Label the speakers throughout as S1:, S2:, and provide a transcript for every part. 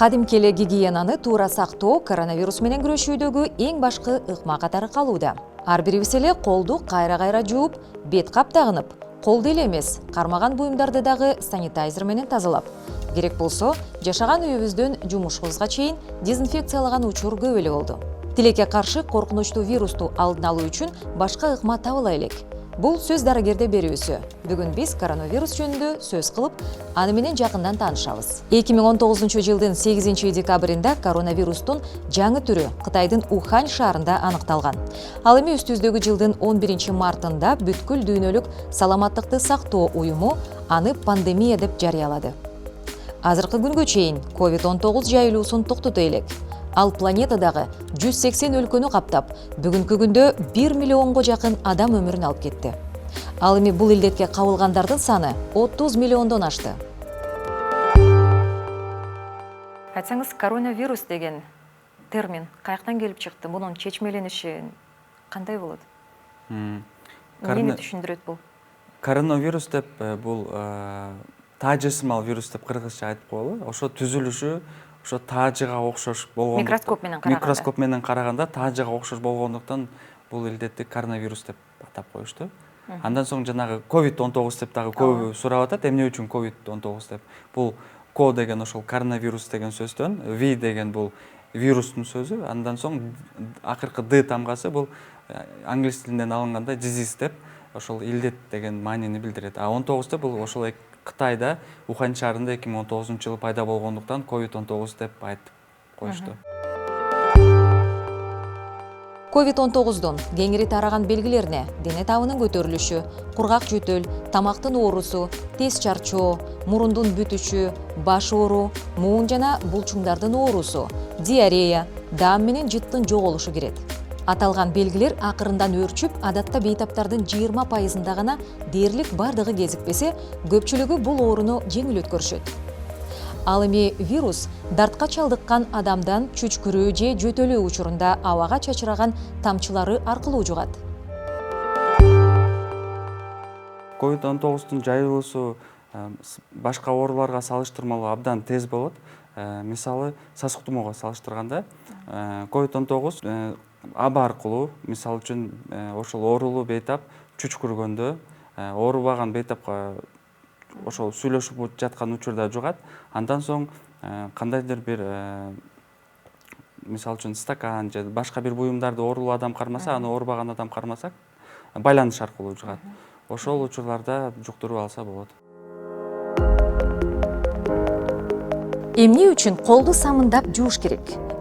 S1: Кадимки эле гигиенаны туура сактоо коронавирус менен күрөшүүдөгү эң башкы ыкма катары калууда. Ар бирибиз эле колду кайра жууп, бет кап тагынып, колду эле эмес, кармаган буюмдарды дагы санитайзер менен тазалап, керек болсо жашаган үйүбүздөн жумушубузга чейин дезинфекциялаган учур көп эле болду. Тилекке каршы коркунучтуу вирусту алдын алуу үчүн башка ыкма табыла элек. Бул сөз дарыгерде берүүсү. Бүгүн биз коронавирус жөнүндө сөз кылып, аны менен жакындан таанышабыз. 2019-жылдын 8-декабрында коронавирустун жаңы түрү Кытайдын Ухань шаарында аныкталган. Ал эми үстүбүздөгү жылдын 11-мартында бүткүл дүйнөлүк саламаттыкты сактоо уюму аны пандемия деп жарыялады. Азыркы күнгө чейин COVID-19 жайылуусун токтото элек. Ал планетадагы 180 өлкөнү каптап, бүгүнкү күндө 1 миллионго жакын адам өмүрүн алып кетти. Ал эми бул илдетке кабылгандардын саны 30 миллиондон ашты. Айтсаңыз, коронавирус деген термин каяктан келип чыкты? Мунун чечмелениши кандай болот? Эмнени түшүндүрөт бул?
S2: Коронавирус деп бул таажысымал вирус деп кыргызча айтып коелу. Ошо түзүлүшү ошо таажыга окшош болгон. Микроскоп менен караганда таажыга окшош болгондуктан бул илдетти коронавирус деп атап коюшту. Андан соң жанагы COVID-19 деп дагы көбү сурап атат. Эмне үчүн COVID-19 деп? Бул ко деген ошол коронавирус деген сөздөн, ви деген бул вирустун сөзү. Андан соң акыркы д тамгасы бул англис тилинен алынганда disease деп ошол илдет деген маанини билдирет. А 19 деп бул ошол Кытайда Ухань шаарында 2019-жылы пайда болгондуктан COVID-19 деп айтып коюшту.
S1: COVID-19дун кеңири тараган белгилерине дене табынын көтөрүлүшү, кургак жөтөл, тамактын оорусу, тез чарчоо, мурундун бүтүшү, баш оору, муун жана булчуңдардын оорусу, диарея, даам менен жыттын жоголушу кирет. Аталган белгилер акырындан өөрчүп, адатта бейтаптардын 20%-ында гана дээрлик бардыгы кезикпесе, көпчүлүгү бул ооруну жеңил өткөрүшөт. Ал эми вирус дартка чалдыккан адамдан чүчкүрүү же жөтөлүү учурунда абага чачыраган тамчылары аркылуу жугат.
S2: COVID-19 жайылуусу башка ооруларга салыштырмалуу абдан тез болот. Мисалы, сасык тумоого салыштырганда COVID-19 аба аркылуу, мисалы үчүн ошол оорулуу бейтап чүчкүргөндө, оорубаган бейтапка ошол сүйлөшүп жаткан учурда жугат. Андан соң кандайдыр бир мисалы үчүн стакан же башка бир буюмдарды оорулуу адам кармаса, аны оорубаган адам кармасак, байланыш аркылуу жугат. Ошол учурларда жуктуруп алса болот.
S1: Эмне үчүн колду самындап жууш керек?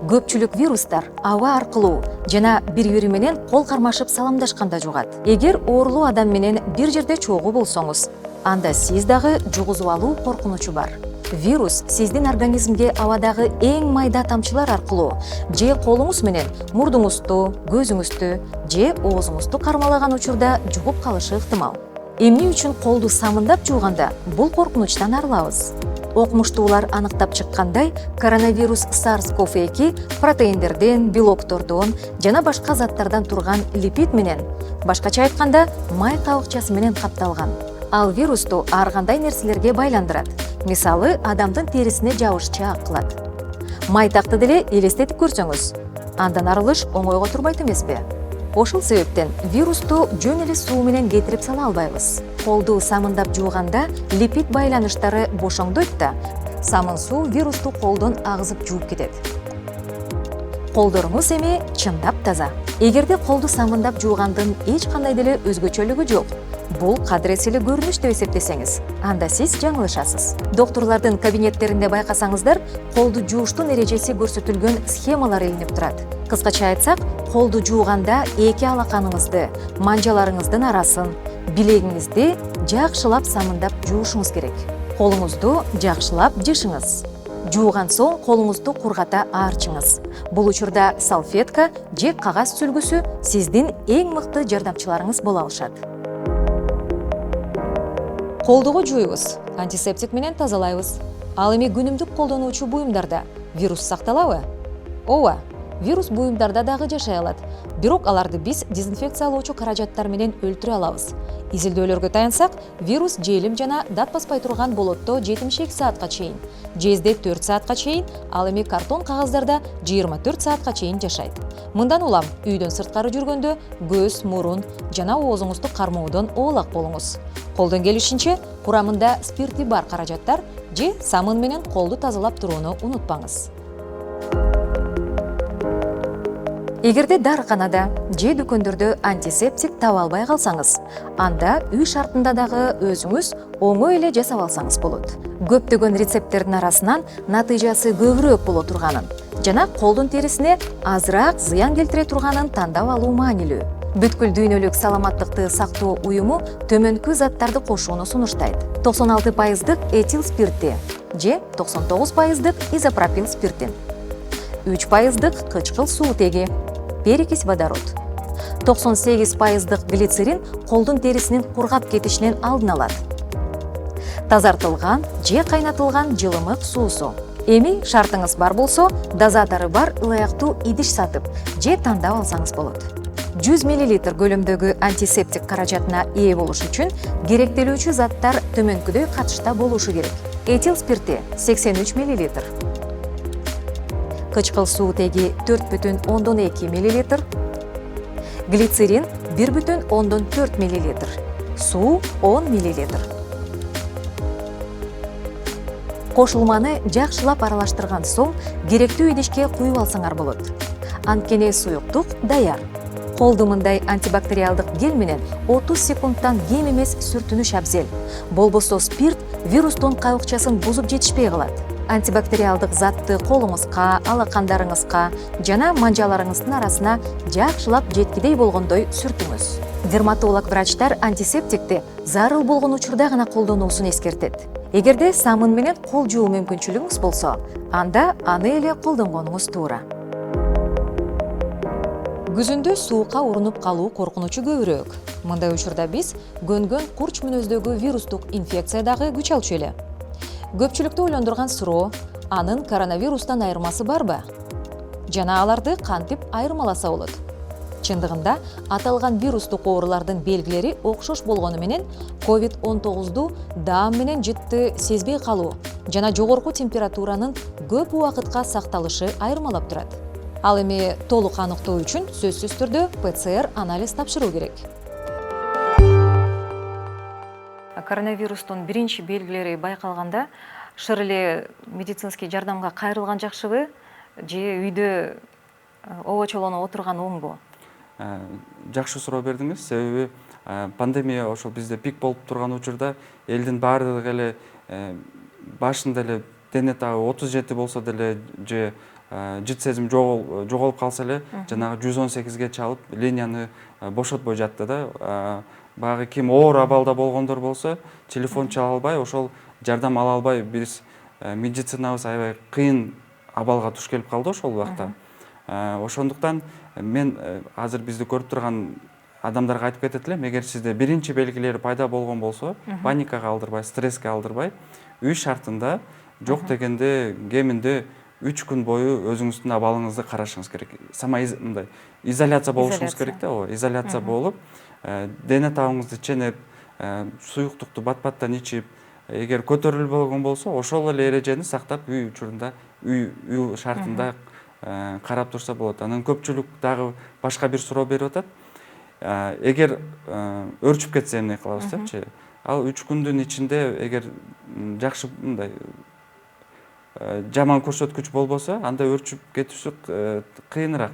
S1: Көпчүлүк вирустар аба аркылуу жана бири-бири менен кол кармашып саламдашканда жугат. Эгер оорулуу адам менен бир жерде чогуу болсоңуз, анда сиз дагы жугузуп алуу коркунучу бар. Вирус сиздин организмге абадагы эң майда тамчылар аркылуу же колуңуз менен мурдуңузду, көзүңүздү же оозуңузду кармалаган учурда жугуп калышы ыктымал. Эмне үчүн колду самындап жууганда бул коркунучтан арылабыз? Окумуштуулар аныктап чыккандай, коронавирус SARS-CoV-2 протеиндерден, белоктордон жана башка заттардан турган липид менен, башкача айтканда, май кабыкчасы менен капталган. Ал вирусту ар кандай нерселерге байландырат. Мисалы, адамдын терисине жабышчаак кылат. Майтакты деле элестетип көрсөңүз, андан арылыш оңойго турбайт эмеспи? Ошол себептен вирусту жөн эле суу менен кетирип сала албайбыз. Колду самындап жууганда липид байланыштары бошоңдойт да, самын суу вирусту колдон агызып жууп кетет. Колдоруңуз эми чындап таза. Эгерде колду самындап жуугандын эч кандай деле өзгөчөлүгү жок, бул кадырет эле көрүнүш деп эсептесеңиз, анда сиз жаңылышасыз. Доктурлардын кабинеттеринде байкасаңыздар, колду жууштун эрежеси көрсөтүлгөн схемалар илинип турат. Кыскача айтсак, колду жууганда эки алаканыңызды, манжаларыңыздын арасын, билегиңизди жакшылап самындап жуушуңуз керек. Колуңузду жакшылап жышыңыз. Жууган соң колуңузду кургата аарчыңыз. Бул учурда салфетка же кагаз сүлгүсү сиздин эң мыкты жардамчыларыңыз боло алышат. Колдугу жуйбуз, антисептик менен тазалайбыз. Ал эми күнүмдүк колдонуучу буюмдарда вирус сакталабы? Ооба, вирус буюмдарда дагы жашай алат. Бирок аларды биз дезинфекциялоочу каражаттар менен өлтүрө алабыз. Изилдөөлөргө таянсак, вирус желим жана дат баспай турган болотто 72 саатка чейин, жезде 4 саатка чейин, ал эми картон кагаздарда 24 саатка чейин жашайт. Мындан улам үйдөн сырткары жүргөндө көз, мурун жана оозуңузду кармоодон оолак болуңуз. Колдон келишинче курамында спирти бар каражаттар же самын менен колду тазалап турууну унутпаңыз. Эгерде дарыканада же дүкөндөрдө антисептик таба албай калсаңыз, анда үй шартында дагы өзүңүз оңой эле жасап алсаңыз болот. Көптөгөн рецепттердин арасынан натыйжасы көбүрөөк боло турганын жана колдун терисине азыраак зыян келтире турганын тандап алуу маанилүү. Бүткүл дүйнөлүк саламаттыкты сактоо уюму төмөнкү заттарды кошууну сунуштайт. 96% этил спирти же 99% изопропил спиртин, 3% кычкыл суутеги, перекись водород, 98% глицерин колдун терисинин кургап кетишинин алдын алат. Тазартылган же кайнатылган жылымык суусу. Эми шартыңыз бар болсо, дозатору бар ылайыктуу идиш сатып же тандап алсаңыз болот. 100 мл көлөмдөгү антисептик каражатына ээ болуш үчүн керектелүүчү заттар төмөнкүдөй катышта болушу керек. Этил спирти 83 мл, кычкыл суутеги 4,2 мл, глицерин 1,4 мл, суу 10 мл. Кошулманы жакшылап аралаштырган соң керектүү идишке куюп алсаңар болот. Анткени суюктук даяр. Колду мындай антибактериалдык гель менен 30 секундтан кем эмес сүртүнүш абзел. Болбосо спирт вирустун кайыкчасын бузуп жетишпей калат. Антибактериалдык затты колуңузга, алакандарыңызга жана манжаларыңыздын арасына жакшылап жеткидей болгондой сүртүңүз. Дерматолог врачтар антисептикти зарыл болгон учурда гана колдонуусун эскертет. Эгерде самын менен кол жуу мүмкүнчүлүгүңүз болсо, анда аны эле колдонгонуңуз туура. Күзүндө суукка урунуп калуу коркунучу көбүрөөк. Мындай учурда биз көнгөн курч мүнөздөгү вирустук инфекция дагы күч алчу эле. Көпчүлүктү ойлондурган суроо, анын коронавирустан айырмасы барбы? Жана аларды кантип айырмаласа болот? Чындыгында аталган вирустук оорулардын белгилери окшош болгону менен COVID-19ду даам менен жытты сезбей калуу жана жогорку температуранын көп убакытка сакталышы айырмалап турат. Ал эми толук аныктоо үчүн сөзсүз түрдө ПЦР анализ тапшыруу керек. Коронавирустун биринчи белгилери байкалганда шыр эле медицинский жардамга кайрылган жакшыбы же үйдө обочолонуп отурган оңбу?
S2: Жакшы суроо бердиңиз. Себеби пандемия ошол бизде пик болуп турган учурда элдин баардыгы эле башында эле дене табы 37 болсо деле же жыт сезим жоголуп калса эле жанагы 118ге чалып линияны бошотпой жатты да. Багы ким оор абалда болгондор болсо телефон чала албай, ошол жардам ала албай биз медицинабыз аябай кыйын абалга туш келип калды ошол убакта. Ошондуктан мен азыр бизди көрүп турган адамдарга айтып кетет элем, эгер сизде биринчи белгилери пайда болгон болсо, паникага алдырбай, стресске алдырбай, үй шартында жок дегенде кеминде 3 күн бою өзүңүздүн абалыңызды карашыңыз керек. Мындай изоляция болушуңуз керек да, изоляция болуп, дене табыңызды ченеп, суюктукту бат-баттан ичип, эгер көтөрүлбөй болгон болсо, ошол эле эрежени сактап үй учурунда, үй шартында карап турса болот. Анан көпчүлүк дагы башка бир суроо берип атат. Эгер өрчүп кетсе эмне кылабыз депчи? Ал 3 күндүн ичинде эгер жакшы мындай жаман көрсөткүч болбосо, анда өрчүп кетиши кыйыныраак.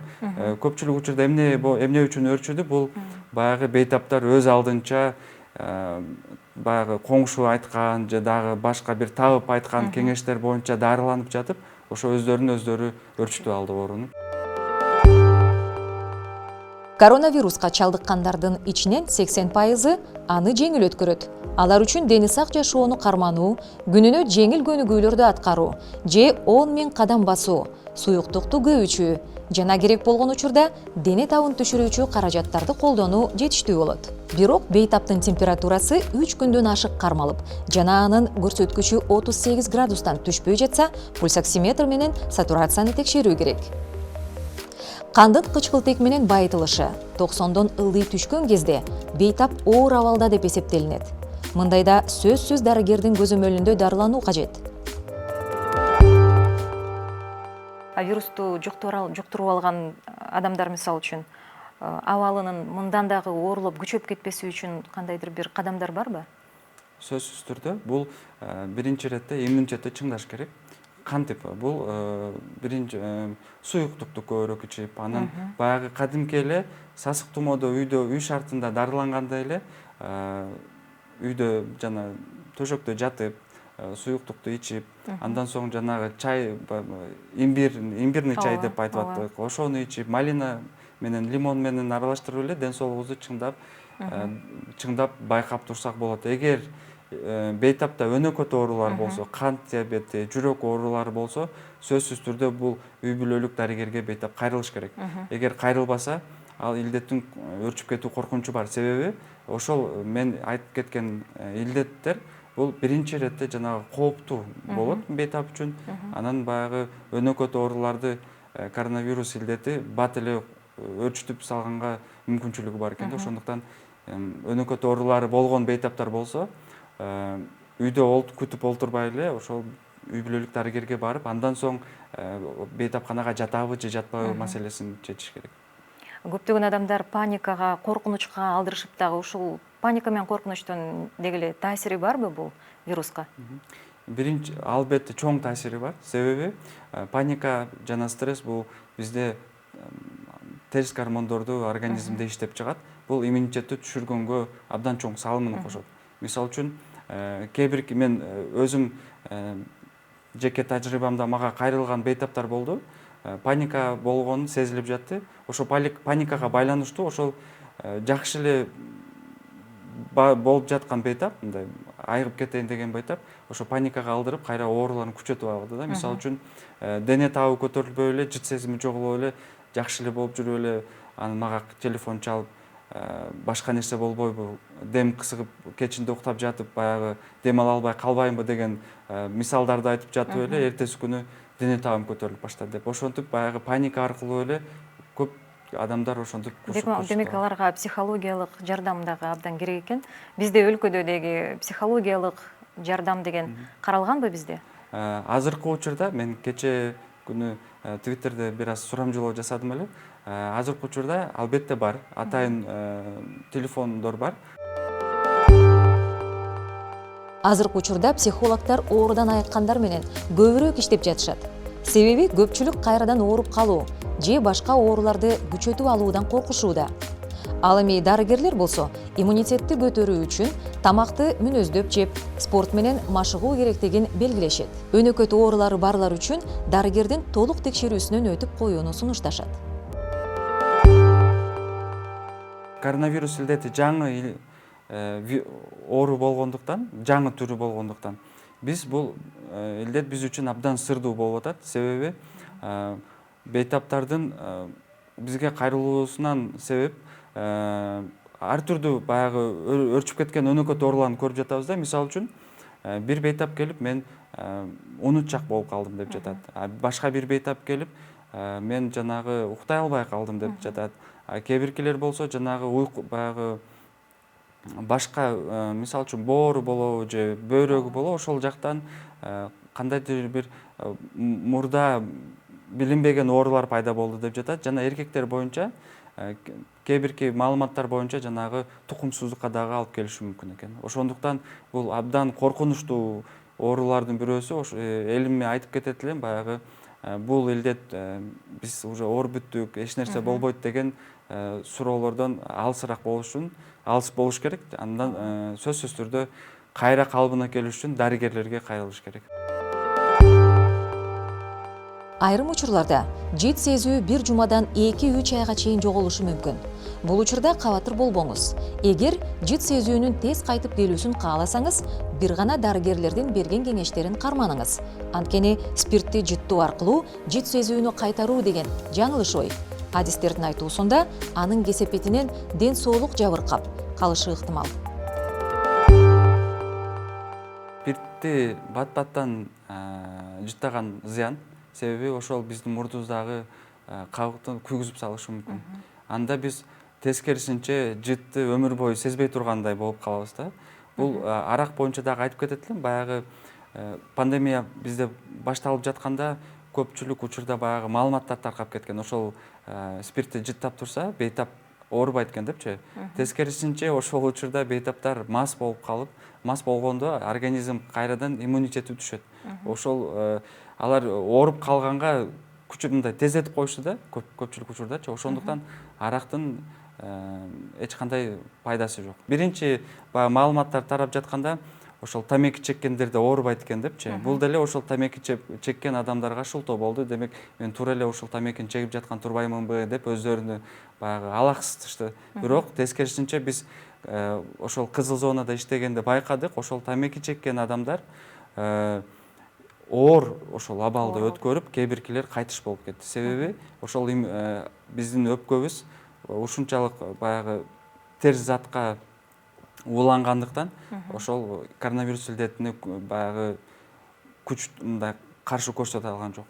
S2: Көпчүлүк учурда эмне үчүн өрчүдү? Бул баягы бейтаптар өз алдынча баягы коңшу айткан же дагы башка бир табып айткан кеңештер боюнча дарыланып жатып, ошо өздөрү өрчүтүп алды ооруну.
S1: Коронавируска чалдыккандардын ичинен 80% аны жеңил өткөрөт. Алар үчүн дени сак жашоону кармануу, күнүнө жеңил көнүгүүлөрдү аткаруу, же 10 000 кадам басуу, суюктукту көп ичүү, жана керек болгон учурда дене табын түшүрүүчү каражаттарды колдонуу жетиштүү болот. Бирок бейтаптын температурасы 3 күндөн ашык кармалып, жана анын көрсөткүчү 38 градустан түшпөй жатса, пульсоксиметр менен сатурацияны текшерүү керек. Кандын кычкылтек менен байытылышы 90-дон ылдый түшкөн кезде бейтап оор абалда деп эсептелинет. Мындайда сөзсүз дарыгердин көзөмөлүндө дарылануу кажет. Вирусту жуктуруп алган адамдар мисалы үчүн абалынын мындан дагы оорлоп күчөп кетпеси үчүн кандайдыр бир кадамдар барбы?
S2: Сөзсүз түрдө бул биринчи иретте иммунитетти чыңдаш керек. Кантип бул биринчи суюктукту көбүрөөк ичип, анан баягы кадимки эле сасык тумоодо үй шартында дарылангандай эле үйдө жана төшөктө жатып суюктукту ичип, андан соң жанагы чай, имбирный чай деп айтып аттык, ошону ичип, малина менен лимон менен аралаштырып эле ден соолугубузду чыңдап байкап турсак болот. Эгер бейтапта өнөкөт оорулар болсо, кант диабети, жүрөк оорулары болсо, сөзсүз түрдө бул үй бүлөлүк дарыгерге бейтап кайрылыш керек. Эгер кайрылбаса, ал илдеттин өрчүп кетүү коркунучу бар. Себеби ошол мен айтып кеткен илдеттер бул биринчи иретте жанагы кооптуу болот бейтап үчүн. Анан баягы өнөкөт ооруларды коронавирус илдети бат эле өрчүтүп салганга мүмкүнчүлүгү бар экен. Ошондуктан өнөкөт оорулары болгон бейтаптар болсо, үйдө күтүп олтурбай эле ошол үй бүлөлүк дарыгерге барып, андан соң бейтапканага жатабы же жатпайбы маселесин чечиш керек.
S1: Көптөгөн адамдар паникага, коркунучка алдырышып дагы ушул паника менен коркунучтун дегеле таасири барбы бул вируска?
S2: Биринчи албетте чоң таасири бар. Себеби паника жана стресс бул бизде терс гормондорду организмде иштеп чыгат. Бул иммунитетти түшүргөнгө абдан чоң салымын кошот. Мисалы үчүн, мен өзүм жеке тажрыйбамда мага кайрылган бейтаптар болду. Паника болгону сезилип жатты. Ошо паникага байланыштуу ошол жакшы эле болуп жаткан бейтап, мындай айыгып кетейин деген бейтап, ошо паникага алдырып, кайра ооруларын күчөтүп алды да. Мисалы үчүн, дене табы көтөрүлбөй эле, жыт сезими жоголуп эле, жакшы эле болуп жүрүп эле, анан мага телефон чалып, башка нерсе болбойбу, дем кысыгып, кечинде уктап жатып, баягы дем ала албай калбаймбы деген мисалдарды айтып жатып эле, эртеси күнү дене табым көтөрүлүп баштады деп. Ошентип баягы паника аркылуу эле көп адамдар ошентип курсуп.
S1: Демек аларга психологиялык жардам дагы абдан керек экен. Бизде өлкөдө деги психологиялык жардам деген каралганбы бизде?
S2: Азыркы учурда мен кече күнү Твиттерде бир аз сурамжылоо жасадым эле. Азыркы учурда албетте бар, атайын телефондор бар.
S1: Азыркы учурда психологдор оорудан айыккандар менен көбүрөөк иштеп жатышат. Себеби көпчүлүк кайрадан ооруп калуу же башка ооруларды күчөтүп алуудан коркушууда. Ал эми дарыгерлер болсо иммунитетти көтөрүү үчүн тамакты мүнөздөп жеп, спорт менен машыгуу керектигин белгилешет. Өнөкөт оорулары барлар үчүн дарыгердин толук текшерүүсүнөн өтүп коюуну сунушташат.
S2: Коронавирус илдети жаңы оору болгондуктан, жаңы түрү болгондуктан, бул илдет биз үчүн абдан сырдуу болуп атат. Себеби бейтаптардын бизге кайрылуусунан себеп ар түрдүү баягы өрчүп кеткен өнөкөт ооруларды көрүп жатабыз да. Мисалы үчүн, бир бейтап келип, мен унутчак болуп калдым деп жатат. Башка бир бейтап келип, мен жанагы уктай албай калдым деп жатат. Кээ биркилер болсо жанагы баягы башка, мисалы үчүн боору болобу же бөйрөгү болобу, ошол жактан кандайдыр бир мурда билинбеген оорулар пайда болду деп жатат. Жана эркектер боюнча кээ бирки маалыматтар боюнча жанагы тукумсуздукка дагы алып келиши мүмкүн экен. Ошондуктан бул абдан коркунучтуу оорулардын бирөөсү. Элиме айтып кетет элем, баягы бул илдет биз уже оор бүттүк, эч нерсе болбойт деген суроолордон алысыраак алыс болуш керек. Андан сөзсүз түрдө кайра калыбына келиш үчүн дарыгерлерге кайрылыш керек.
S1: Айрым учурларда жит сезүү бир жумадан 2-3 айга чейин жоголушу мүмкүн. Бул учурда кабатыр болбоңуз. Эгер жит сезүүнүн тез кайтып келүүсүн кааласаңыз, бир гана дарыгерлердин берген кеңештерин карманыңыз. Анткени спиртти жыттуу аркылуу жит сезүүнү кайтаруу деген жаңылыш ой. Адистердин айтуусунда, анын кесепетинен ден соолук жабыркап калышы ыктымал.
S2: Спиртти бат-баттан жыттаган зыян. Себеби ошол биздин мурдубуздагы кабыктын күйгүзүп салышы мүмкүн. Анда биз тескерисинче жытты өмүр бою сезбей тургандай болуп калабыз да. Бул арак боюнча дагы айтып кетет элем, баягы пандемия бизде башталып жатканда көпчүлүк учурда баягы маалыматтар таркап кеткен. Ошол спиртти жыттап турса, бейтап оорубайт экен депчи. Тескерисинче ошол учурда бейтаптар мас болуп калып, мас болгондо организм кайрадан иммунитети түшөт. Ошол алар ооруп калганга мындай тездетип коюшту да, көпчүлүк учурдачы. Ошондуктан арактын эч кандай пайдасы жок. Биринчи баягы маалыматтар тарап жатканда ошол тамеки чеккендерде оорубайт экен депчи. Бул деле ошол тамеки чеккен адамдарга шылтоо болду. Демек, мен туура эле ушул тамекини чегип жаткан турбаймынбы деп өздөрүнү баягы алаксытышты. Бирок тескерисинче биз ошол кызыл зонада иштегенде байкадык, ошол тамеки чеккен адамдар оор ошол абалды өткөрүп, кээ биркилер кайтыш болуп кетти. Себеби ошол биздин өпкөбүз ушунчалык баягы терс затка уулангандыктан ошол коронавирус илдетине баягы күч мындай каршы көрсөтө алган жок.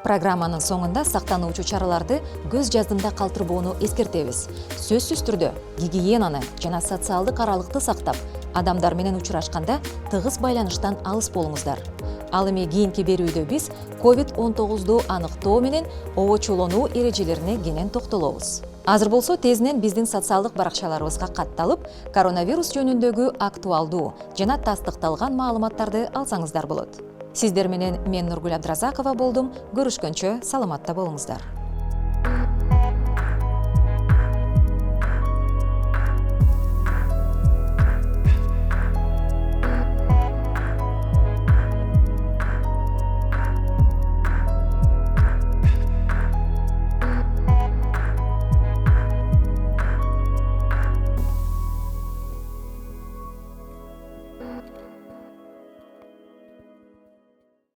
S1: Программанын соңунда сактануучу чараларды көз жаздымда калтырбоону эскертебиз. Сөзсүз түрдө гигиенаны жана социалдык аралыкты сактап, адамдар менен учурашканда тыгыз байланыштан алыс болуңуздар. Ал эми кийинки берүүдө биз COVID-19 аныктоо менен обочолонуу эрежелерине кенен токтолобуз. Азыр болсо тезинен биздин социалдык баракчаларыбызга катталып, коронавирус жөнүндөгү актуалдуу жана тастыкталган маалыматтарды алсаңыздар болот. Сиздер менен мен Нургүл Абдразакова болдум. Көрүшкөнчө саламатта болуңуздар.